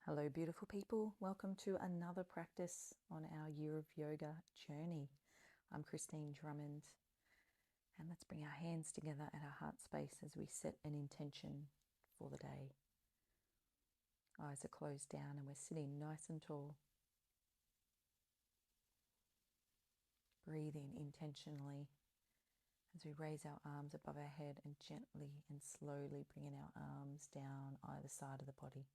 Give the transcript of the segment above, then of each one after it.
Hello, beautiful people. Welcome to another practice on our Year of Yoga journey. I'm Kristine Drummond, and let's bring our hands together at our heart space as we set an intention for the day. Eyes are closed down and we're sitting nice and tall. Breathing intentionally as we raise our arms above our head and gently and slowly bringing our arms down either side of the body.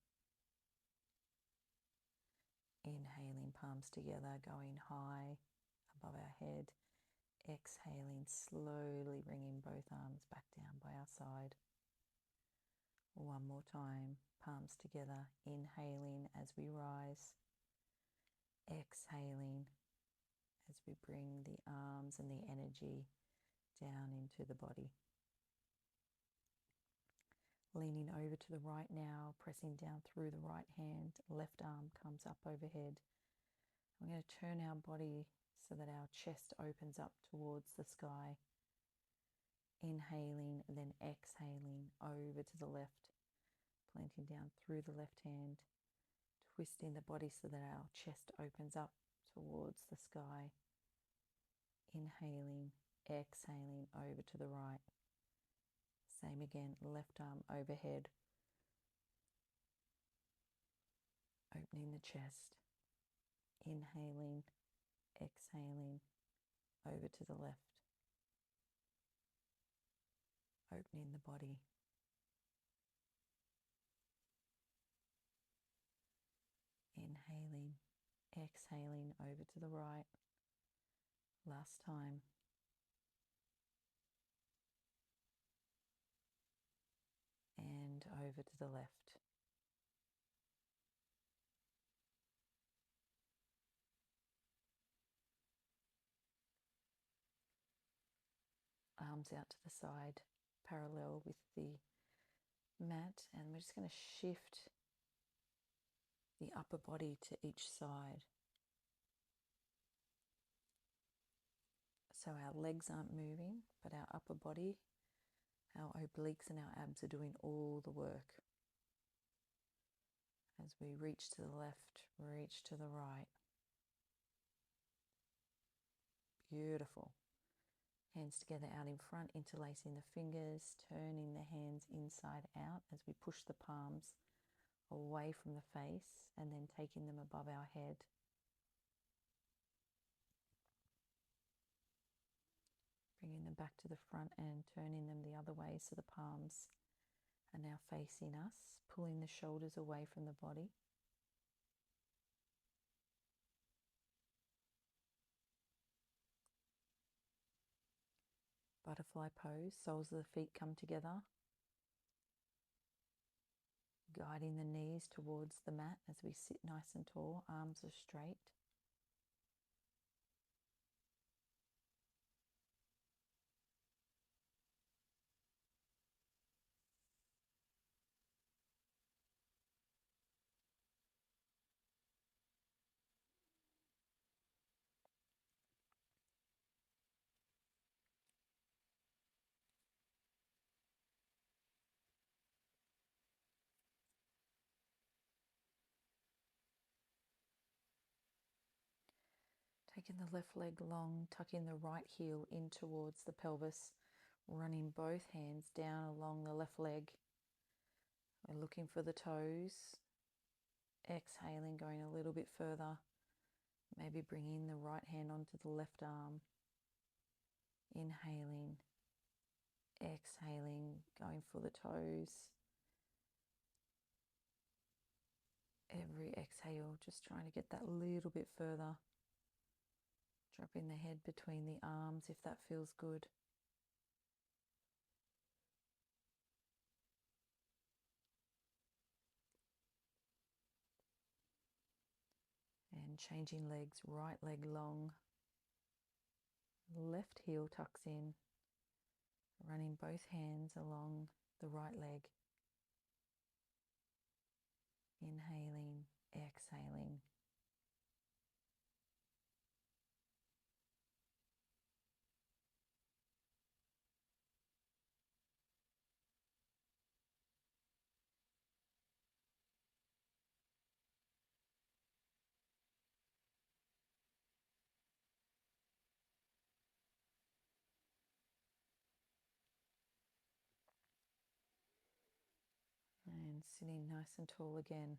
Inhaling, palms together, going high above our head. Exhaling, slowly bringing both arms back down by our side. One more time, palms together, inhaling as we rise. Exhaling as we bring the arms and the energy down into the body. Leaning over to the right now, pressing down through the right hand, left arm comes up overhead. We're going to turn our body so that our chest opens up towards the sky. Inhaling, then exhaling over to the left, planting down through the left hand, twisting the body so that our chest opens up towards the sky. Inhaling, exhaling over to the right. Same again, left arm overhead, opening the chest. Inhaling, exhaling over to the left, opening the body. Inhaling, exhaling over to the right. Last time. And over to the left. Arms out to the side, parallel with the mat, and we're just going to shift the upper body to each side. So our legs aren't moving, but our upper body, our obliques and our abs are doing all the work. As we reach to the left, reach to the right. Beautiful. Hands together out in front, interlacing the fingers, turning the hands inside out as we push the palms away from the face and then taking them above our head. Bringing them back to the front and turning them the other way so the palms are now facing us, pulling the shoulders away from the body. Butterfly pose, soles of the feet come together, guiding the knees towards the mat as we sit nice and tall, arms are straight. Taking the left leg long, tucking the right heel in towards the pelvis, running both hands down along the left leg. We're looking for the toes. Exhaling, going a little bit further. Maybe bringing the right hand onto the left arm. Inhaling, exhaling, going for the toes. Every exhale, just trying to get that little bit further. Dropping the head between the arms if that feels good. And changing legs, right leg long. Left heel tucks in. Running both hands along the right leg. Inhaling, exhaling. sitting nice and tall again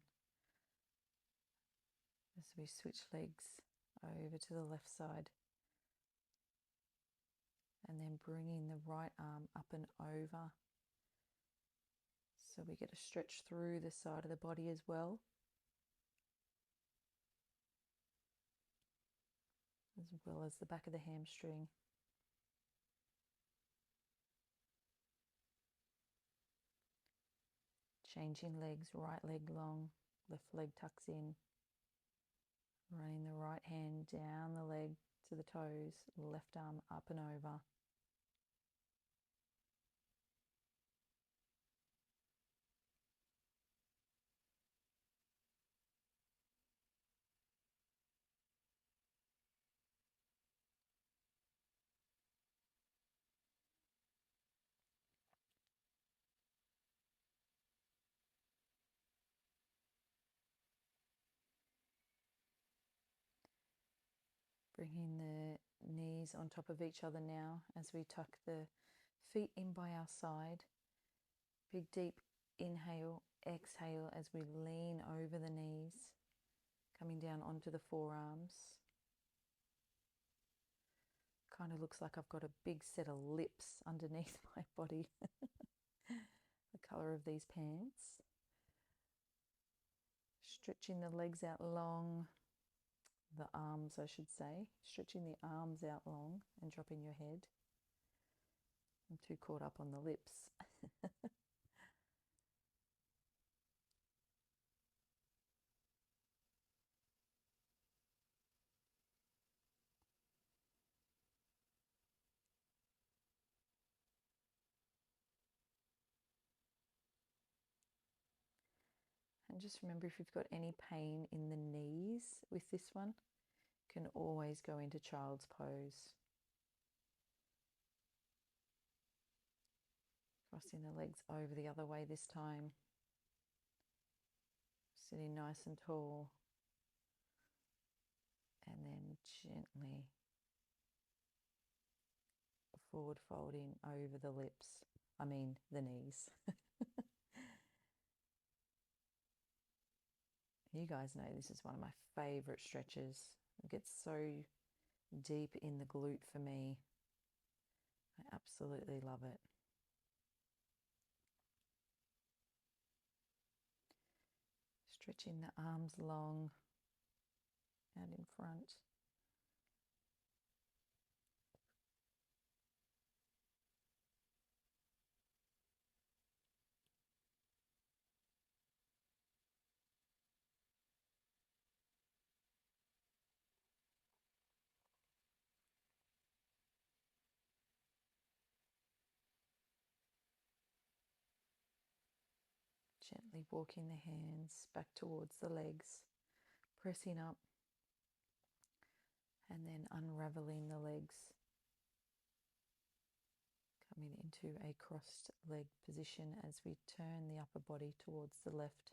as we switch legs over to the left side. And then bringing the right arm up and over. So we get a stretch through the side of the body as well. As well as the back of the hamstring. Changing legs, right leg long, left leg tucks in. Running the right hand down the leg to the toes, left arm up and over. Bringing the knees on top of each other now as we tuck the feet in by our side. Big deep inhale, exhale as we lean over the knees, coming down onto the forearms. Kind of looks like I've got a big set of lips underneath my body. The colour of these pants. Stretching the legs out long. The arms, I should say, stretching the arms out long and dropping your head. I'm too caught up on the lips. And just remember, if you've got any pain in the knees with this one, you can always go into child's pose. Crossing the legs over the other way this time. Sitting nice and tall. And then gently forward folding over the the knees. You guys know this is one of my favourite stretches. It gets so deep in the glute for me. I absolutely love it. Stretching the arms long out in front. Gently walking the hands back towards the legs, pressing up, and then unraveling the legs, coming into a crossed leg position as we turn the upper body towards the left,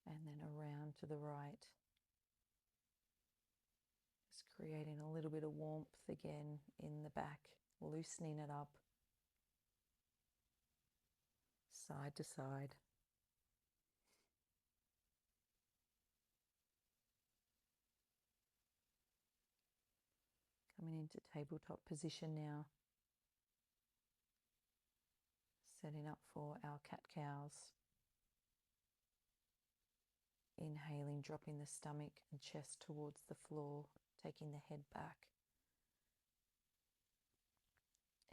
and then around to the right. Just creating a little bit of warmth again in the back, loosening it up. Side to side. Coming into tabletop position now. Setting up for our cat-cows. Inhaling, dropping the stomach and chest towards the floor, taking the head back.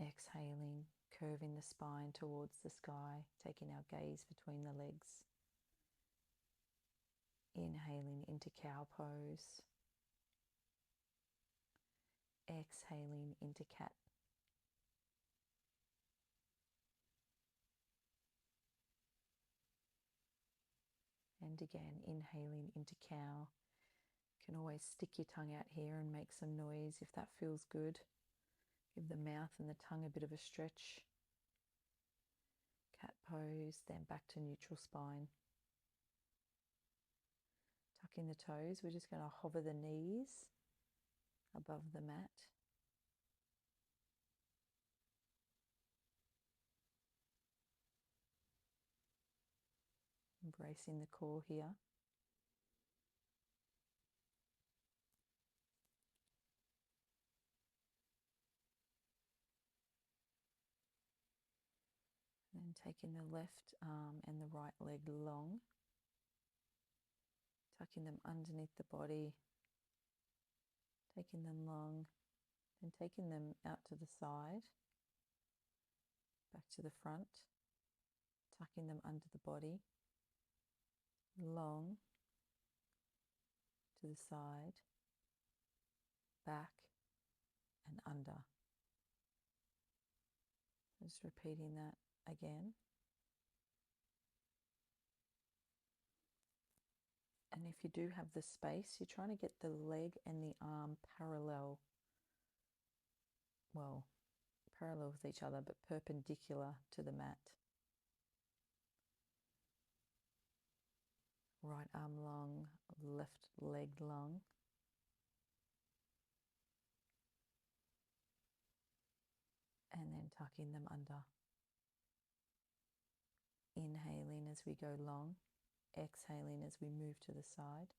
Exhaling, curving the spine towards the sky, taking our gaze between the legs. Inhaling into cow pose. Exhaling into cat. And again, inhaling into cow. You can always stick your tongue out here and make some noise if that feels good. Give the mouth and the tongue a bit of a stretch. Cat pose, then back to neutral spine. Tucking the toes, we're just going to hover the knees above the mat. Embracing the core here. Then taking the left arm and the right leg long, tucking them underneath the body, taking them long, and taking them out to the side, back to the front, tucking them under the body, long, to the side, back, and under. Just repeating that again. And if you do have the space, you're trying to get the leg and the arm parallel, well, parallel with each other, but perpendicular to the mat. Right arm long, left leg long. And then tucking them under. Inhaling as we go long, exhaling as we move to the side.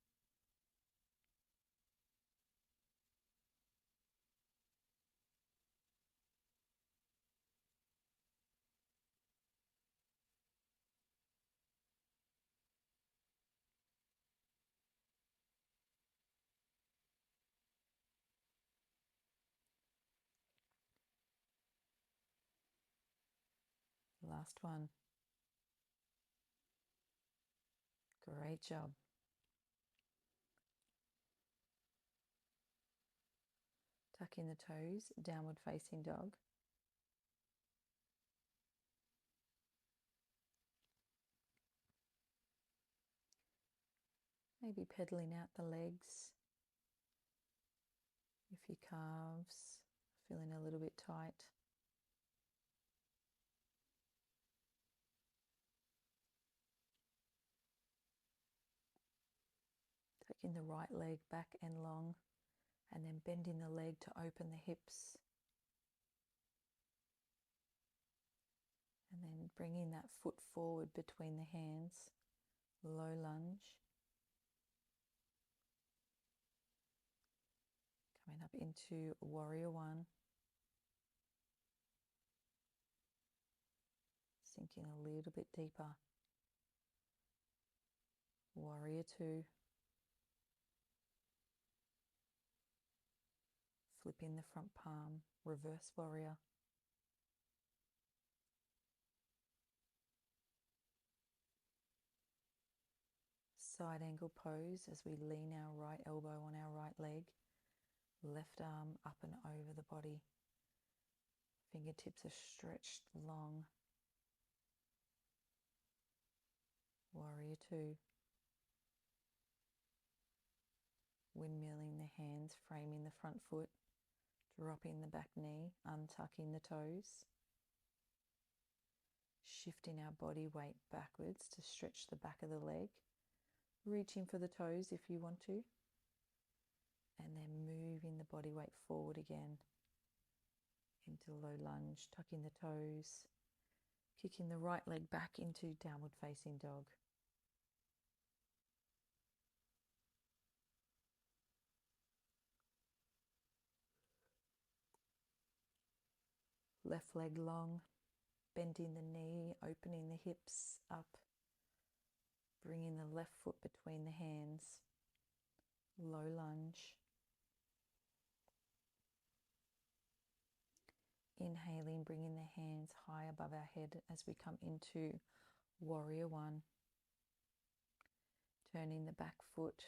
Last one. Great job. Tucking the toes, downward facing dog. Maybe pedaling out the legs. If your calves are feeling a little bit tight. Taking the right leg back and long, and then bending the leg to open the hips. And then bringing that foot forward between the hands, low lunge. Coming up into warrior one. Sinking a little bit deeper. Warrior two. Flipping the front palm, reverse warrior. Side angle pose as we lean our right elbow on our right leg. Left arm up and over the body. Fingertips are stretched long. Warrior two. Windmilling the hands, framing the front foot. Dropping the back knee, untucking the toes. Shifting our body weight backwards to stretch the back of the leg. Reaching for the toes if you want to. And then moving the body weight forward again into low lunge, tucking the toes, kicking the right leg back into downward facing dog. Left leg long, bending the knee, opening the hips up, bringing the left foot between the hands, low lunge. Inhaling, bringing the hands high above our head as we come into warrior one. Turning the back foot,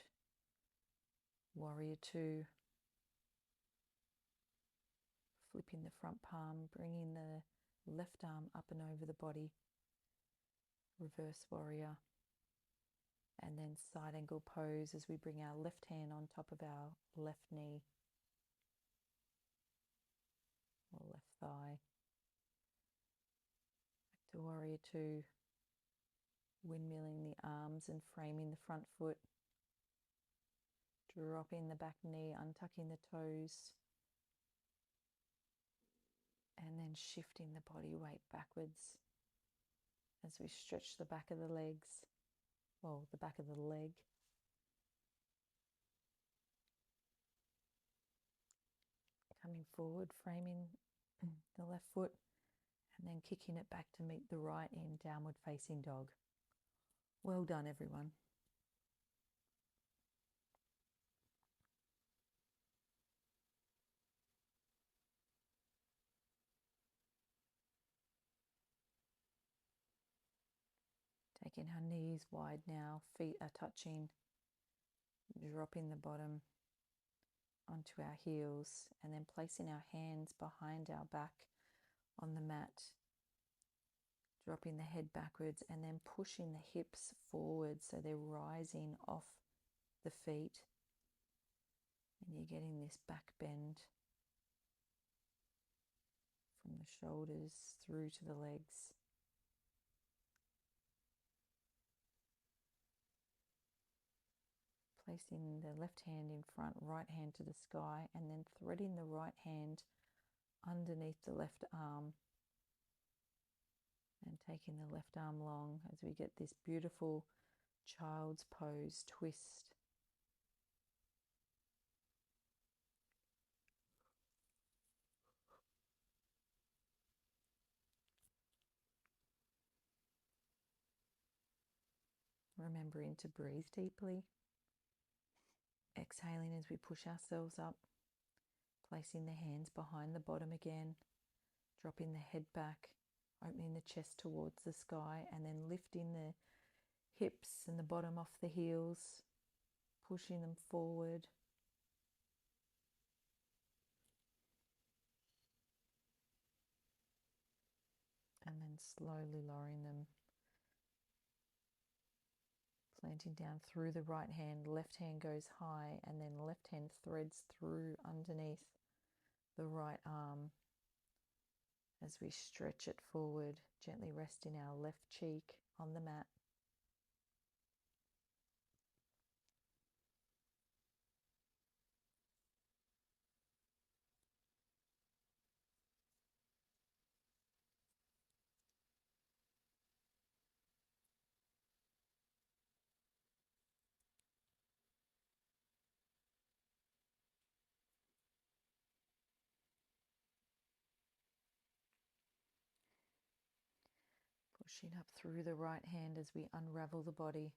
warrior two. Flipping the front palm, bringing the left arm up and over the body, reverse warrior. And then side angle pose as we bring our left hand on top of our left knee or left thigh. Back to warrior two, windmilling the arms and framing the front foot, dropping the back knee, untucking the toes, and then shifting the body weight backwards as we stretch the back of the legs, the back of the leg. Coming forward, framing the left foot, and then kicking it back to meet the right in downward facing dog. Well done, everyone. Taking our knees wide now, feet are touching, dropping the bottom onto our heels, and then placing our hands behind our back on the mat, dropping the head backwards, and then pushing the hips forward so they're rising off the feet, and you're getting this back bend from the shoulders through to the legs. Placing the left hand in front, right hand to the sky, and then threading the right hand underneath the left arm and taking the left arm long as we get this beautiful child's pose twist. Remembering to breathe deeply. Exhaling as we push ourselves up, placing the hands behind the bottom again, dropping the head back, opening the chest towards the sky, and then lifting the hips and the bottom off the heels, pushing them forward. And then slowly lowering them, planting down through the right hand, left hand goes high, and then left hand threads through underneath the right arm as we stretch it forward, gently resting our left cheek on the mat. Pushing up through the right hand as we unravel the body,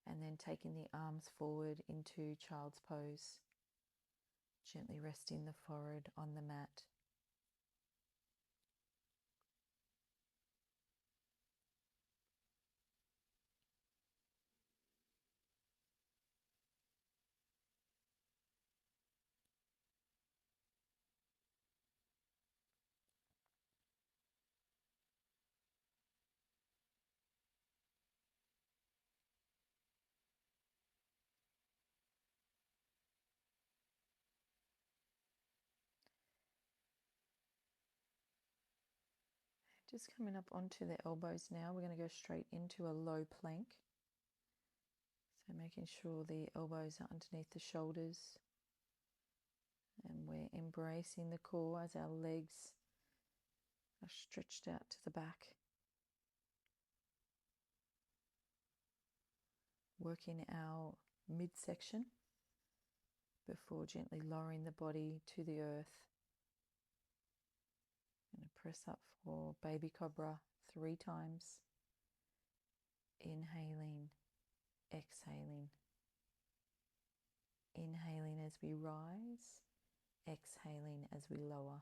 and then taking the arms forward into child's pose, gently resting the forehead on the mat. Just coming up onto the elbows now, we're going to go straight into a low plank. So making sure the elbows are underneath the shoulders, and we're embracing the core as our legs are stretched out to the back. Working our midsection before gently lowering the body to the earth. I'm going to press up for baby cobra 3 times. Inhaling, exhaling. Inhaling as we rise, exhaling as we lower.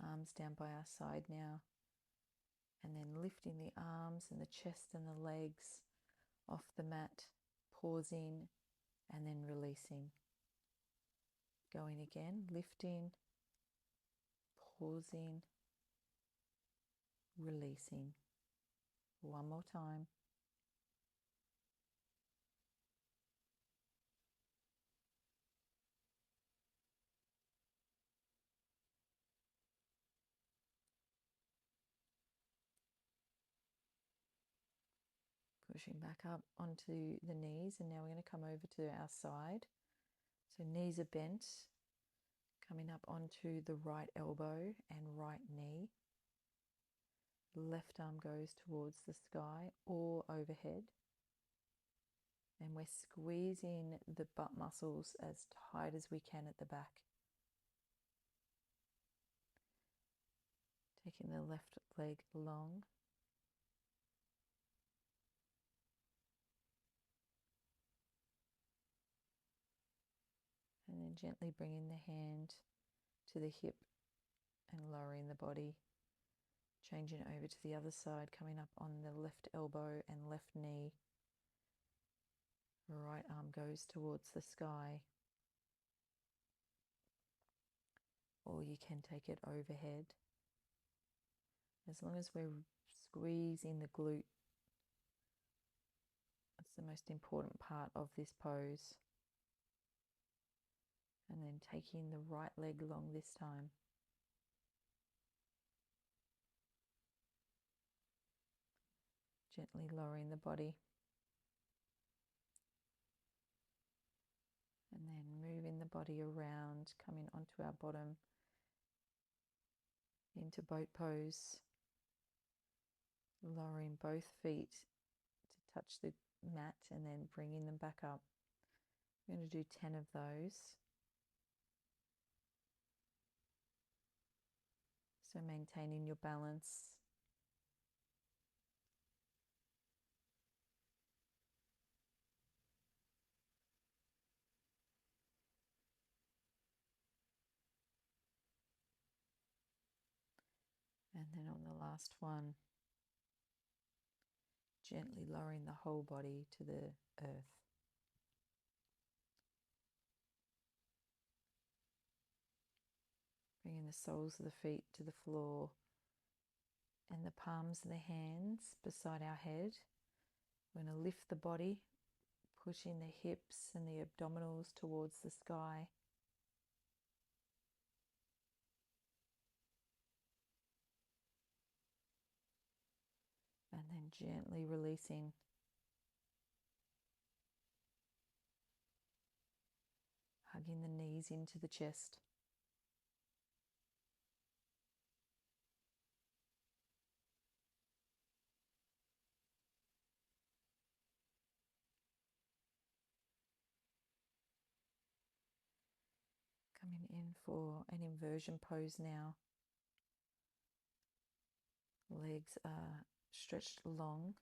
Arms down by our side now, and then lifting the arms and the chest and the legs off the mat, pausing and then releasing. Going again, lifting, pausing, releasing. One more time. Pushing back up onto the knees, and now we're going to come over to our side. So knees are bent, coming up onto the right elbow and right knee. Left arm goes towards the sky or overhead. And we're squeezing the butt muscles as tight as we can at the back. Taking the left leg long. And then gently bringing the hand to the hip and lowering the body. Changing over to the other side, coming up on the left elbow and left knee. Right arm goes towards the sky. Or you can take it overhead. As long as we're squeezing the glute, that's the most important part of this pose. And then taking the right leg long this time. Gently lowering the body. And then moving the body around, coming onto our bottom into boat pose. Lowering both feet to touch the mat and then bringing them back up. We're going to do 10 of those. So maintaining your balance. And then on the last one, gently lowering the whole body to the earth. Bringing the soles of the feet to the floor and the palms of the hands beside our head. We're going to lift the body, pushing the hips and the abdominals towards the sky. And then gently releasing. Hugging the knees into the chest. Coming in for an inversion pose now. Legs are stretched long.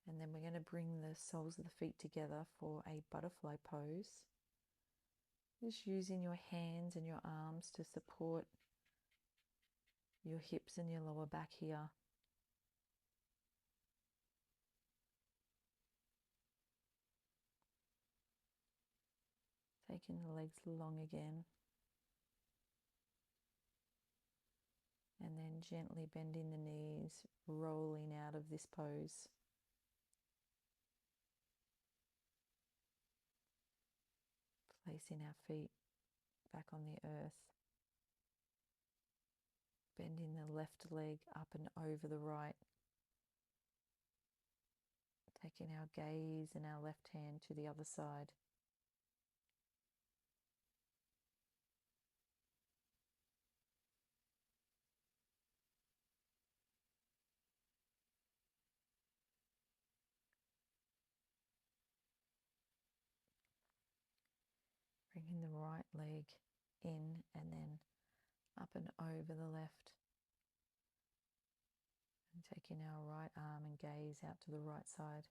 And then we're going to bring the soles of the feet together for a butterfly pose. Just using your hands and your arms to support your hips and your lower back here. Taking the legs long again. And then gently bending the knees, rolling out of this pose. Placing our feet back on the earth. Bending the left leg up and over the right. Taking our gaze and our left hand to the other side. Bringing the right leg in and then up and over the left. And taking our right arm and gaze out to the right side.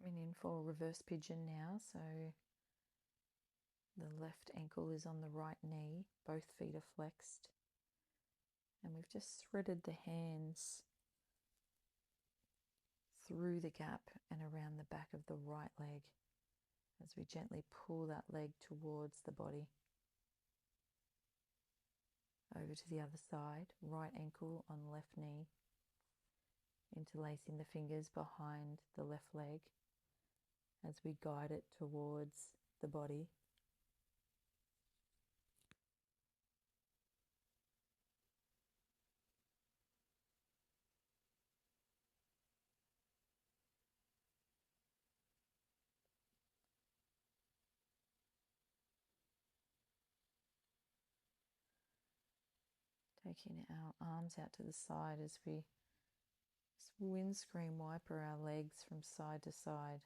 Coming in for reverse pigeon now, so the left ankle is on the right knee, both feet are flexed, and we've just threaded the hands through the gap and around the back of the right leg as we gently pull that leg towards the body. Over to the other side, right ankle on left knee, interlacing the fingers behind the left leg, as we guide it towards the body. Taking our arms out to the side as we windscreen wiper our legs from side to side.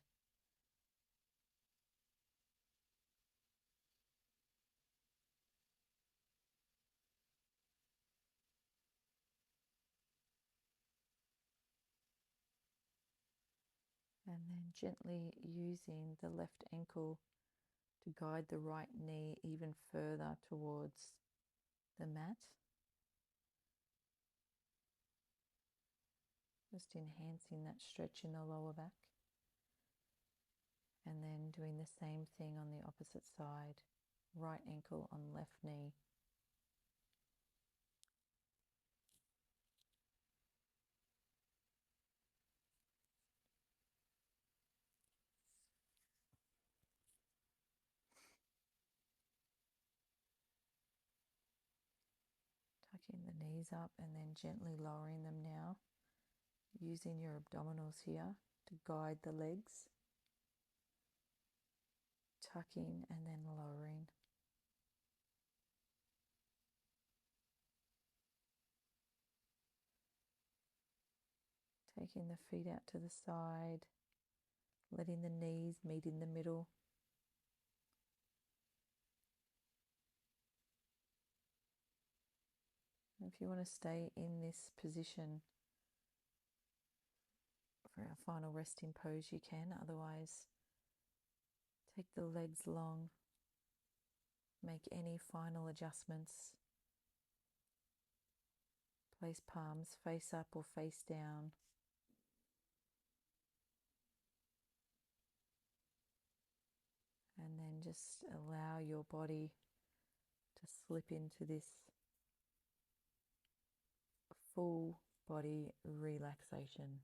And then gently using the left ankle to guide the right knee even further towards the mat. Just enhancing that stretch in the lower back. And then doing the same thing on the opposite side. Right ankle on left knee. Tucking the knees up and then gently lowering them now. Using your abdominals here to guide the legs. Tucking and then lowering. Taking the feet out to the side, letting the knees meet in the middle. And if you want to stay in this position for our final resting pose, you can. Otherwise, take the legs long. Make any final adjustments. Place palms face up or face down. And then just allow your body to slip into this full body relaxation.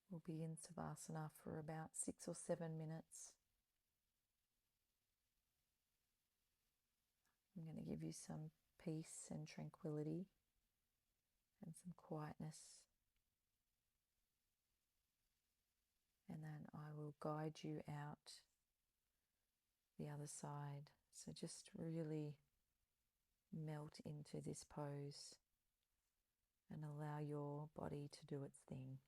We'll be in Savasana for about 6 or 7 minutes. I'm going to give you some peace and tranquility and some quietness. And then I will guide you out the other side. So just really melt into this pose and allow your body to do its thing.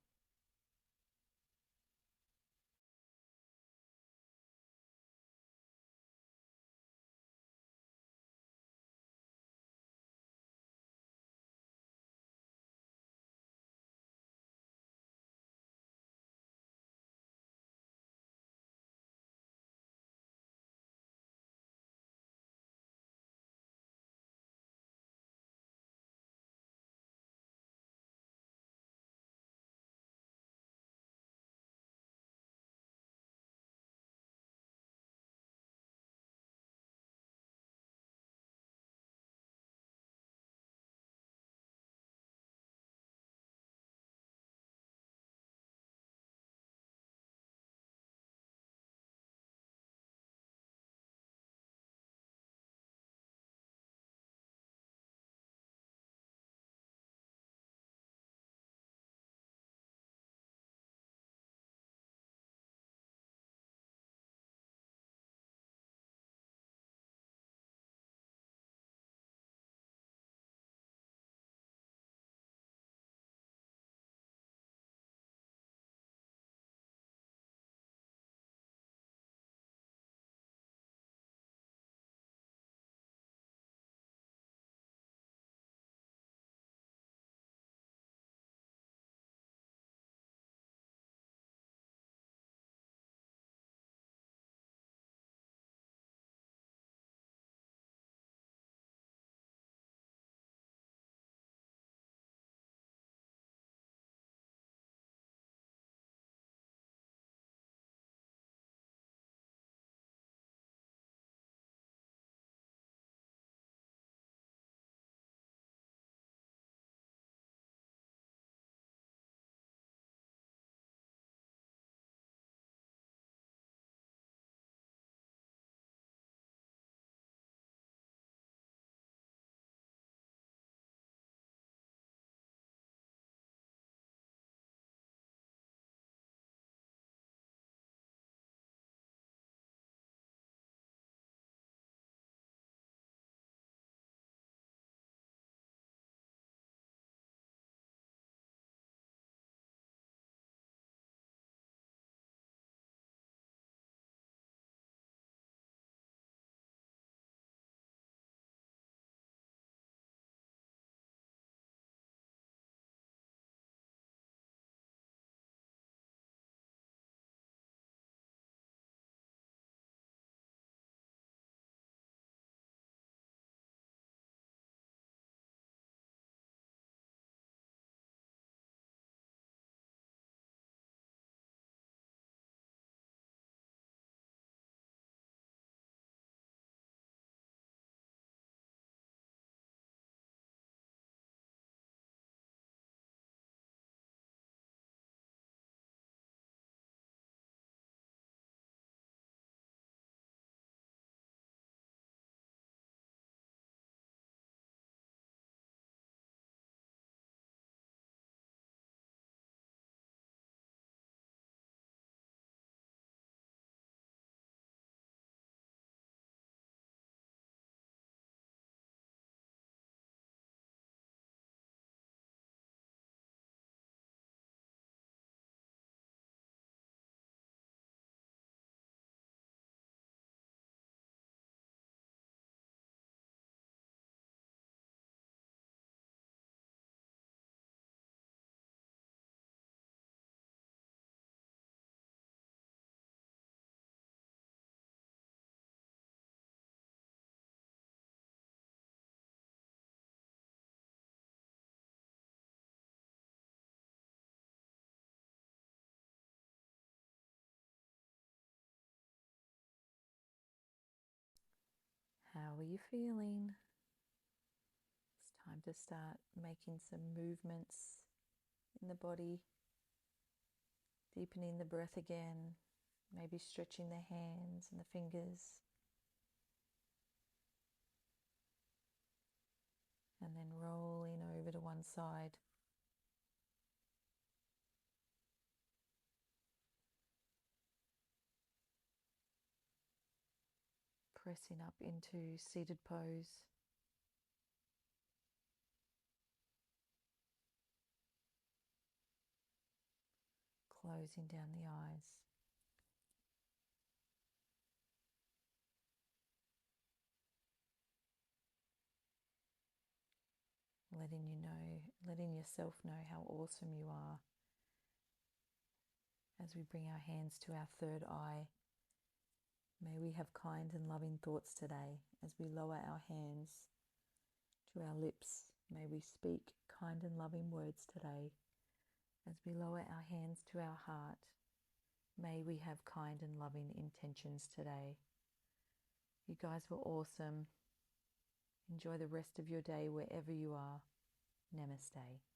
How are you feeling? It's time to start making some movements in the body, deepening the breath again, maybe stretching the hands and the fingers, and then rolling over to one side. Pressing up into seated pose. Closing down the eyes. Letting yourself know how awesome you are. As we bring our hands to our third eye, may we have kind and loving thoughts today. As we lower our hands to our lips, may we speak kind and loving words today. As we lower our hands to our heart, may we have kind and loving intentions today. You guys were awesome. Enjoy the rest of your day wherever you are. Namaste.